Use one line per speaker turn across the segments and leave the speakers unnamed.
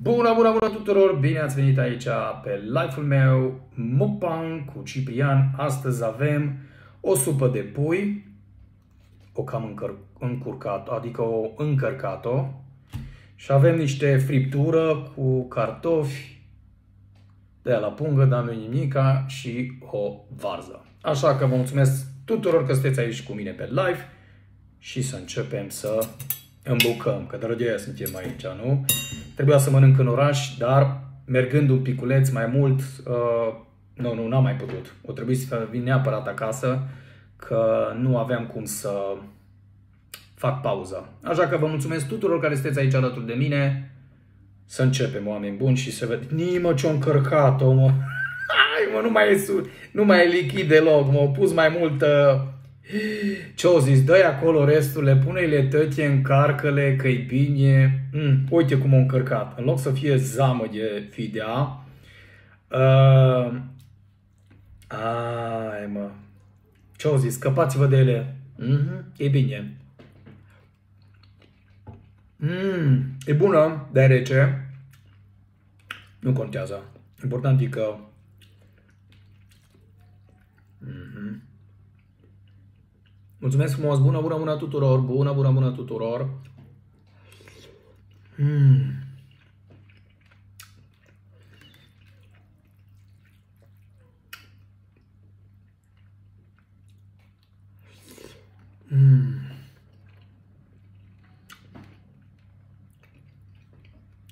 Bună, bună, bună tuturor! Bine ați venit aici pe live-ul meu Mukbang cu Ciprian. Astăzi avem o supă de pui, o cam încurcat, adică o încărcat-o. Și avem niște friptură cu cartofi de la pungă, dar nu nimica, și o varză. Așa că vă mulțumesc tuturor că sunteți aici cu mine pe live și să începem să îmbucăm, că de suntem aici, nu? Trebuia să mănânc în oraș, dar mergând un piculeț mai mult, n-am mai putut. O trebuie să vin neapărat acasă, că nu aveam cum să fac pauză. Așa că vă mulțumesc tuturor care sunteți aici alături de mine. Să începem, oameni buni, și să vedem. Nimă ce-o încărcat-o, mă. Hai, mă, nu mai e lichid deloc, mă. Au pus mai multă... Ce-o zis? Dă-i acolo resturile, pune-le tătie, încarcă-le, că-i bine. Uite cum o încărcat. În loc să fie zamă de fidea. Ai, mă. Ce-o zis? Scăpați-vă de ele. E bine. E bună, dar e rece. Nu contează. Important e că... Mulțumesc frumos, bună, bună, bună tuturor, bună, bună, bună tuturor.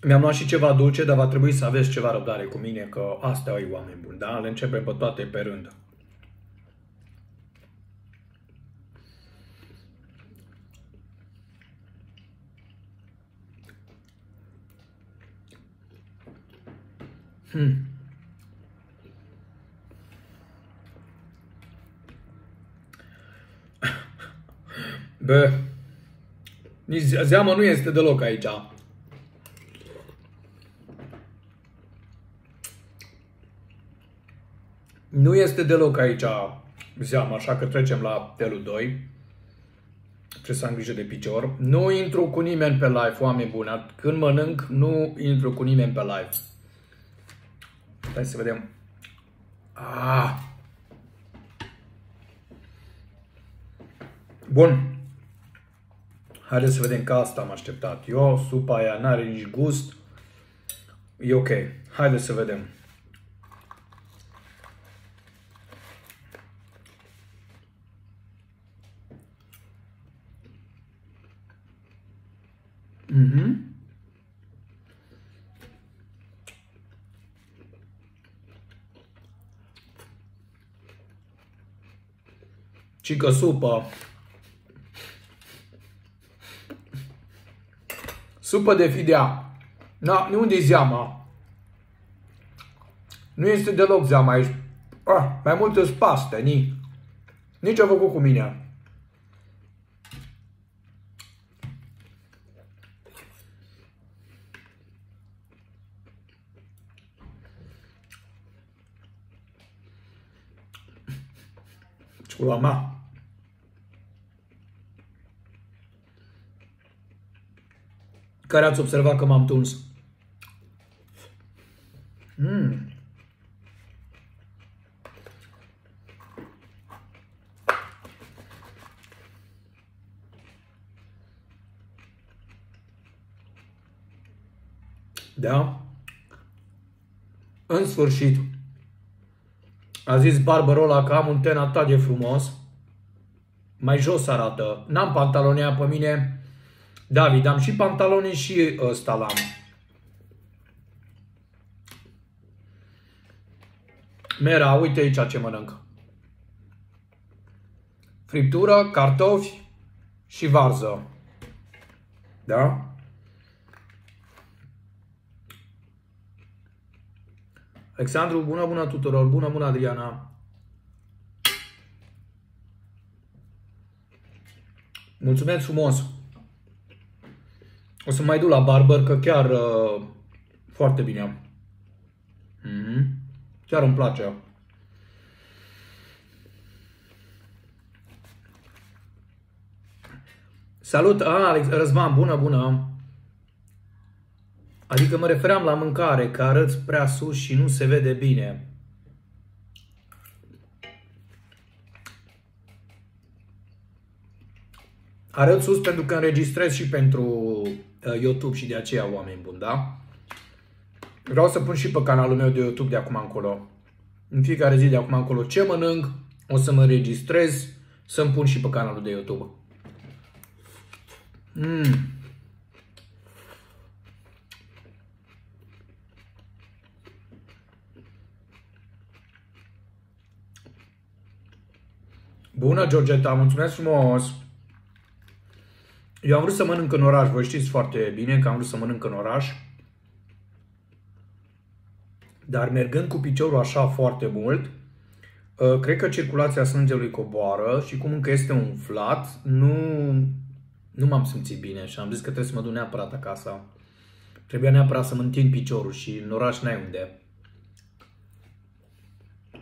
Mi-am luat și ceva dulce, dar va trebui să aveți ceva răbdare cu mine, că astea e, oameni buni, da? Le începem pe toate pe rând. Bă, nici zeamă nu este deloc aici. Nu este deloc aici zeamă, așa că trecem la felul 2. Trebuie să am grijă de picior. Nu intru cu nimeni pe live, oameni buni. Când mănânc, nu intru cu nimeni pe live. Hai să vedem. Bun. Haideți să vedem, că asta am așteptat eu. Supa aia n-are nici gust. E ok. Haideți să vedem. Cică supă. Supă de fidea. Na, unde e zeama? Nu este deloc zeama aici. Mai multe paste, nici a făcut cu mine. Ciulama. Care ați observat că m-am tuns? Da? În sfârșit. A zis Barbarola că am un ten atât de frumos. Mai jos arată. N-am pantalonea pe mine. David, am și pantaloni și ăsta l-am. Mera, uite aici ce mănânc. Friptură, cartofi și varză. Da? Alexandru, bună, bună tuturor. Bună, bună Adriana. Mulțumesc frumos. O să mai duc la barber, că chiar foarte bine. Chiar îmi place. Salut, Alex, Răzvan, bună, bună. Adică mă refeream la mâncare, că arăți prea sus și nu se vede bine. Arăt sus pentru că înregistrez și pentru YouTube și de aceea, oameni buni, da? Vreau să pun și pe canalul meu de YouTube de acum încolo. În fiecare zi de acum încolo ce mănânc, o să mă înregistrez, să-mi pun și pe canalul de YouTube. Bună, Georgeta, mulțumesc frumos! Eu am vrut să mănânc în oraș, voi știți foarte bine că am vrut să mănânc în oraș. Dar mergând cu piciorul așa foarte mult, cred că circulația sângelui coboară și cum încă este umflat, nu m-am simțit bine și am zis că trebuie să mă duc neapărat acasă. Trebuia neapărat să mă întind piciorul și în oraș n-ai unde.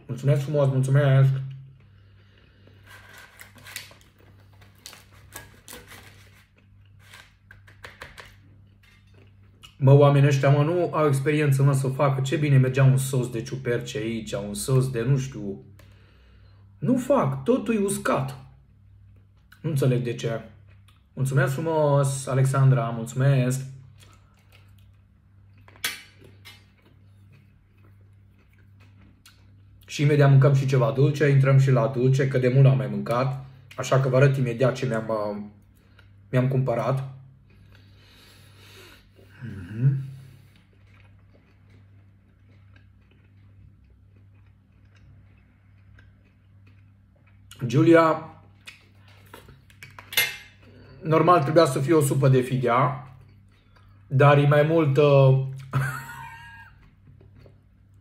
Mulțumesc frumos, mulțumesc! Mă, oamenii ăștia, mă, nu au experiență, mă, să facă. Ce bine mergea un sos de ciuperci aici, un sos de nu știu. Nu fac, totul e uscat. Nu înțeleg de ce. Mulțumesc frumos, Alexandra, mulțumesc. Și imediat mâncăm și ceva dulce, intrăm și la dulce, că de mult am mai mâncat. Așa că vă arăt imediat ce mi-am cumpărat. Giulia, normal trebuia să fie o supă de fidea, dar e mai mult...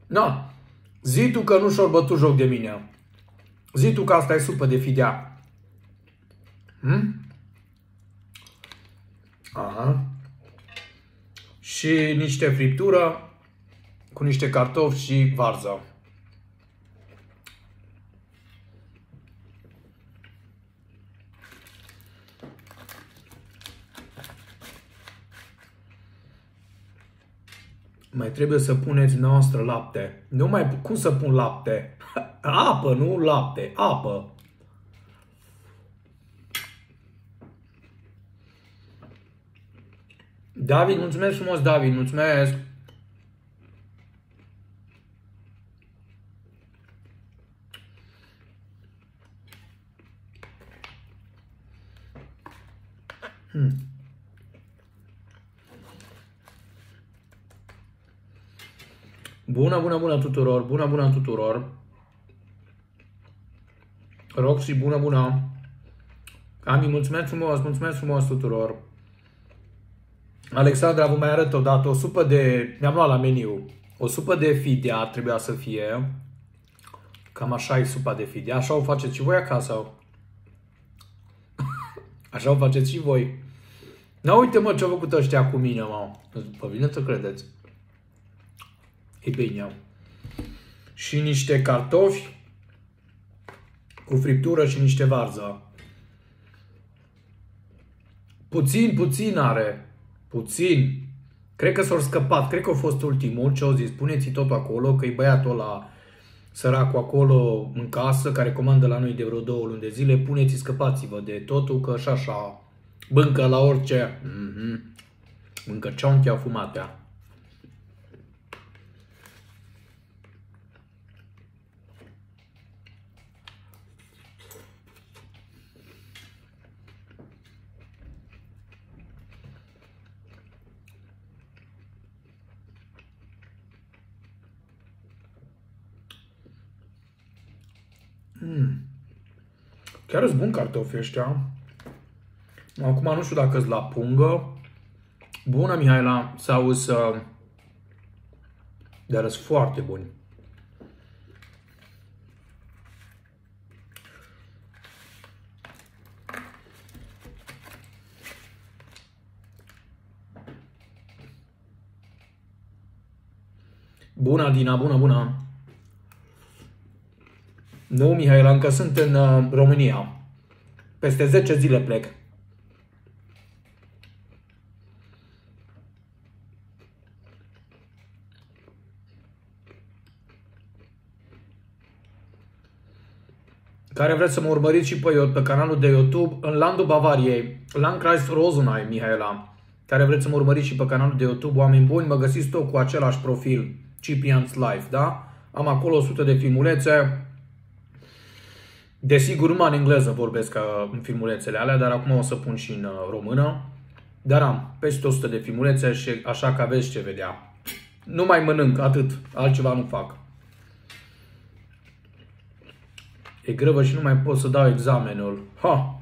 No, zi tu că nu și-or bătut joc de mine. Zi tu că asta e supă de fidea. Aha. Și niște friptură cu niște cartofi și varză. Mai trebuie să puneți noastră lapte. Nu mai... Cum să pun lapte? Apă, nu lapte. Apă. David, mulțumesc frumos, David, mulțumesc. Bună tuturor, bună tuturor. Roxy, bună. Ami, mulțumesc frumos tuturor. Alexandra, vă mai arăt odată o supă de... Mi-am luat la meniu. O supă de fidea trebuia să fie. Cam așa e supa de fidea. Așa o faceți și voi acasă. Așa o faceți și voi. Na, uite, mă, ce-au făcut ăștia cu mine, mă. Vă vine să credeți. E bine. Și niște cartofi cu friptură și niște varză. Puțin are. Puțin. Cred că s-au scăpat. Cred că a fost ultimul. Ce au zis? Puneți totul acolo, că e băiatul ăla săracul acolo în casă, care comandă la noi de vreo 2 luni de zile. Puneți, scăpați-vă de totul, că așa bâncă la orice. Bâncă cionchea fumatea. Chiar îți bun cartofii ăștia. Acum nu știu dacă îți la pungă. Bună, Mihaela, sau să... Dar îți foarte buni. Bună, Dina, bună. Nu, Mihaela, încă sunt în România. Peste 10 zile plec. care vreți să mă urmăriți și pe canalul de YouTube, în landul Bavariei, Landkreis Rosenheim, Mihaela, care vreți să mă urmăriți și pe canalul de YouTube, oameni buni, mă găsiți tot cu același profil, Ciprian's Life, da? Am acolo 100 de filmulețe. Desigur, numai în engleză vorbesc în filmulețele alea, dar acum o să pun și în română. Dar am peste 100 de filmulețe și așa că aveți ce vedea. Nu mai mănânc, atât, altceva nu fac. E grevă și nu mai pot să dau examenul. Ha!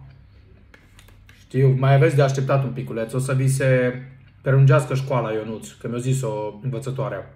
Știu, mai aveți de așteptat un piculeț, o să vi se prelungească școala, Ionuț, că mi-a zis-o învățătoarea.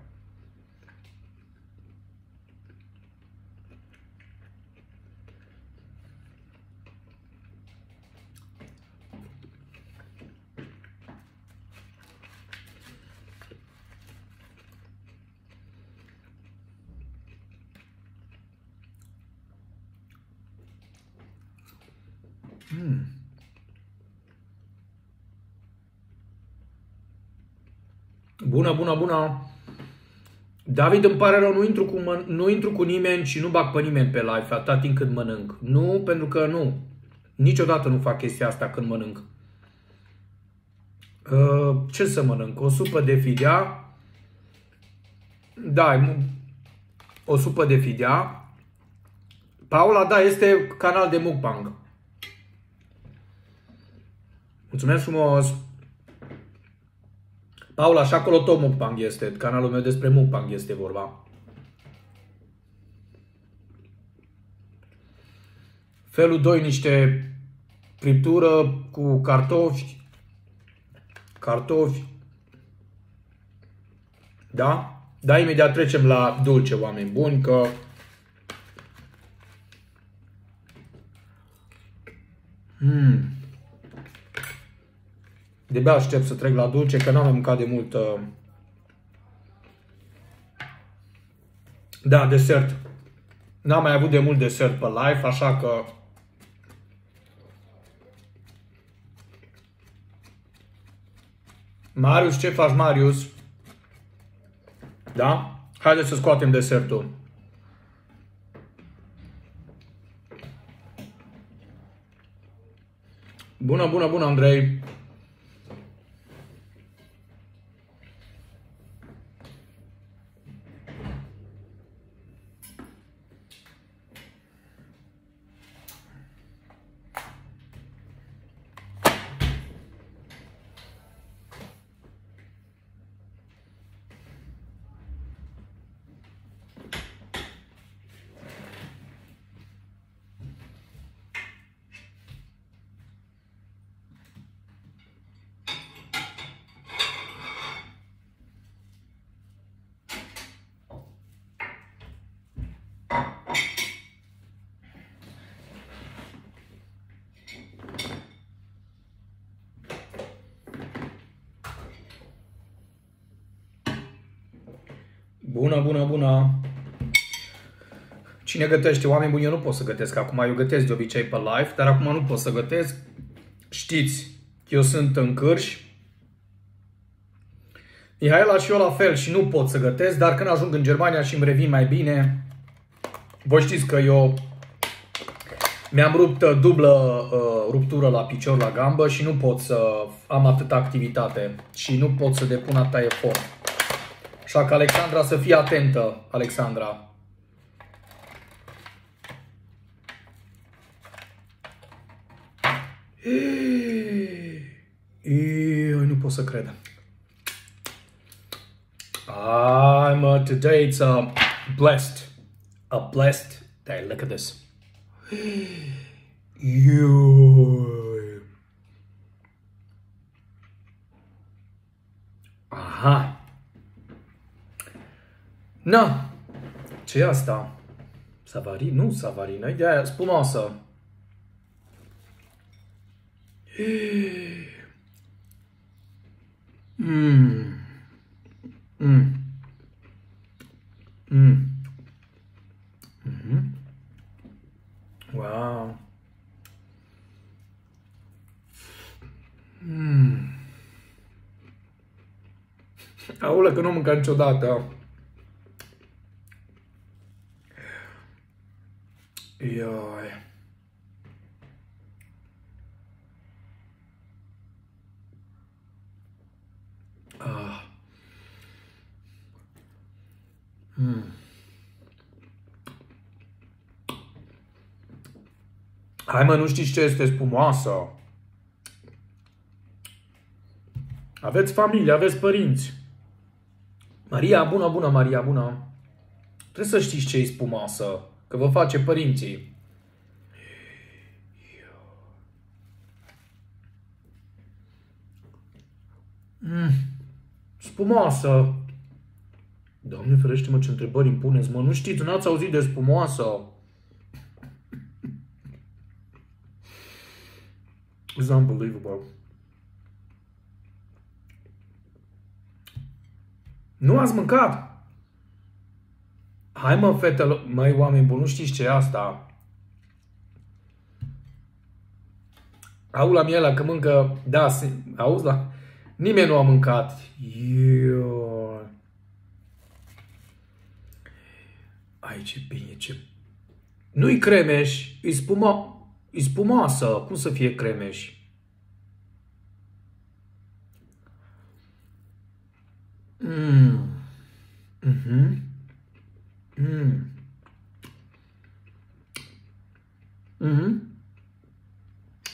Bună, bună, bună! David, îmi pare rău, nu intru cu nimeni și nu bag pe nimeni pe live atât timp cât mănânc. Nu, pentru că nu. Niciodată nu fac chestia asta când mănânc. Ce să mănânc? O supă de fidea. Da, o supă de fidea. Paula, da, este canal de mukbang. Mulțumesc frumos! Paula, și acolo tot mukbang este. Canalul meu despre mukbang este vorba. Felul 2, niște friptură cu cartofi. Cartofi. Da? Da, imediat trecem la dulce, oameni buni, că... De-abia aștept să trec la dulce, că n-am mai mâncat de mult. Da, desert. N-am mai avut de mult desert pe live, așa că... Marius, ce faci, Marius? Da? Haideți să scoatem desertul. Bună, bună, bună, Andrei! Bună, bună, bună! Cine gătește? Oameni buni, eu nu pot să gătesc acum. Eu gătesc de obicei pe live, dar acum nu pot să gătesc. Știți, eu sunt în Cârș. Mihaela și eu la fel și nu pot să gătesc, dar când ajung în Germania și îmi revin mai bine, voi știți că eu mi-am rupt dublă ruptură la picior, la gambă și nu pot să am atâta activitate și nu pot să depun atâta efort. Așa că Alexandra, să fii atentă, Alexandra. Eu nu pot să cred. Today it's a blessed day. Look at this. Aha. Na, ce e asta? Savari? Nu savarină, e de aia spumoasă. Wow. Aolea, că nu mâncat niciodată. Ioi. Hai mă, nu știți ce este spumoasă? Aveți familie, aveți părinți. Maria, bună, bună, Maria, bună. Trebuie să știți ce e spumoasă, că vă face părinții. Spumoasă. Doamne ferește-mă, ce întrebări îmi puneți, mă. Nu știți, n-ați auzit de spumoasă. It's unbelievable. Nu ați mâncat? Hai mă, fetelor, măi, oameni buni, nu știți ce e asta? Auzi la miela că mâncă, da, auzi la... Nimeni nu a mâncat. Eu... Ai, ce bine, ce... Nu-i cremeș, e spumoasă. Cum să fie cremeș?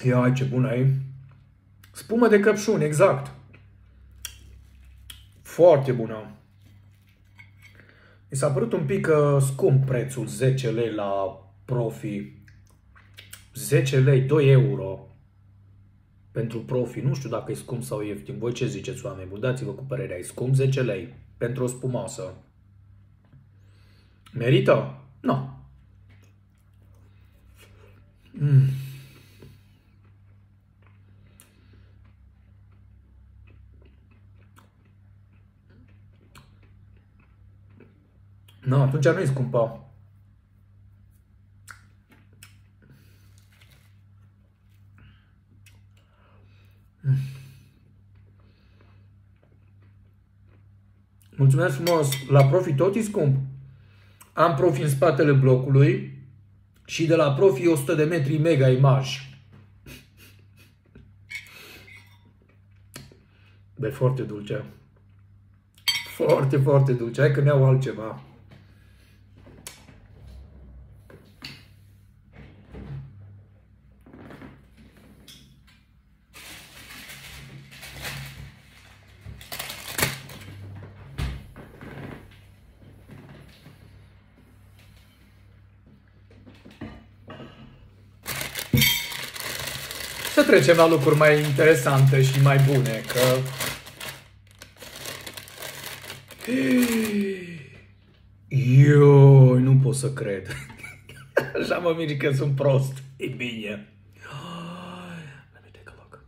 Ia, ce bună e. Spumă de căpșuni, exact. Foarte bună. Mi s-a părut un pic scump prețul, 10 lei la Profi. 10 lei, 2 euro pentru Profi. Nu știu dacă e scump sau ieftin. Voi ce ziceți, oameni buni? Dați-vă cu părerea. E scump 10 lei pentru o spumoasă. Merită? Nu. Nu, atunci nu e scumpă. Mulțumesc frumos. La Profi tot e scump. Am Profi în spatele blocului și de la Profi 100 de metri mega imaj. Bă, foarte dulce. Foarte, foarte dulce. Hai că mi-au altceva. Să trecem la lucruri mai interesante și mai bune, că... Eu nu pot să cred. Așa mă mir că sunt prost. E bine. Let me take a look.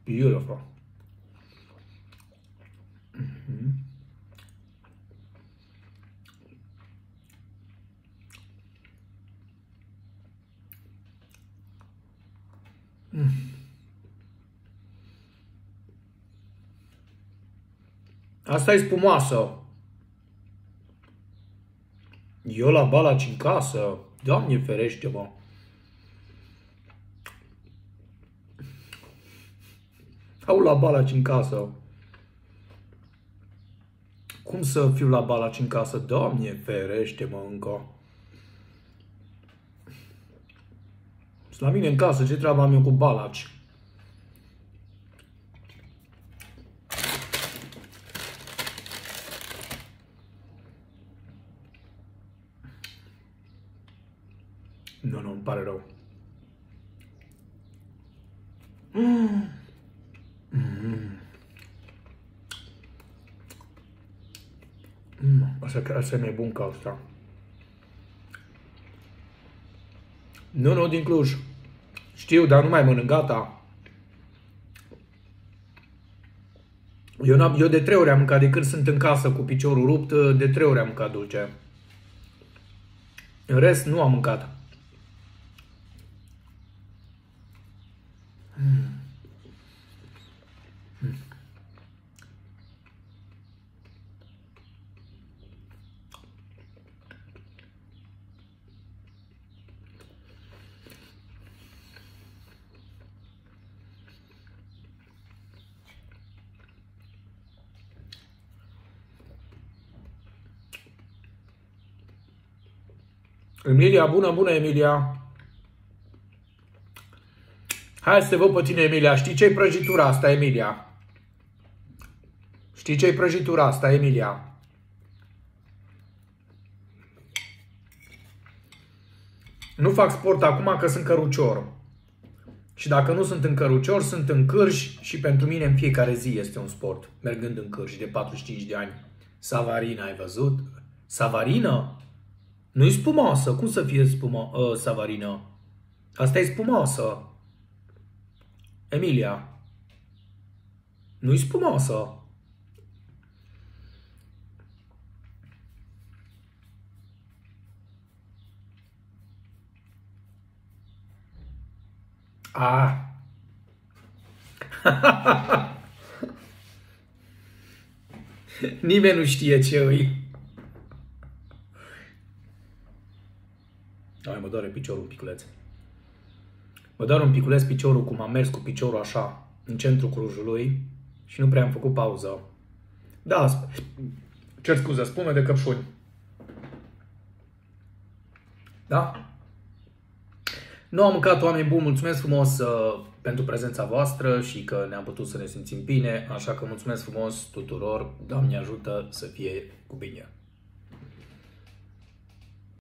Beautiful. Asta e spumoasă. Eu la Balaci în casă. Doamne ferește-mă. Au la Balaci în casă. Cum să fiu la Balaci în casă? Doamne ferește-mă încă. Sunt la mine în casă, ce treabă am eu cu Balaci? Nu, îmi pare rău. Asta e mai bun ca asta. Nu, din Cluj. Știu, dar nu mai mănânc, gata. Eu de 3 ori am mâncat, de când sunt în casă cu piciorul rupt, de 3 ori am mâncat dulce. În rest, nu am mâncat. Emilia, bună, Emilia. Hai să te văd pe tine, Emilia. Știi ce-i prăjitura asta, Emilia? Știi ce-i prăjitura asta, Emilia? Nu fac sport acum că sunt cărucior. Și dacă nu sunt în cărucior, sunt în cârși și pentru mine în fiecare zi este un sport. Mergând în cârși de 45 de ani. Savarina, ai văzut? Savarină? Nu-i spumoasă. Cum să fie Savarină? Asta e spumoasă. Emilia. Nu-i spumoasă. Ah. Nimeni nu știe ce îi. Ai, mă doare piciorul un piculeț. Mă doare un piculeț piciorul, cum am mers cu piciorul așa în centrul Clujului și nu prea am făcut pauză. Da, cer scuze, spume de căpșuni. Da? Nu am mâncat, oameni buni, mulțumesc frumos pentru prezența voastră și că ne-am putut să ne simțim bine, așa că mulțumesc frumos tuturor, Doamne ajută să fie cu bine.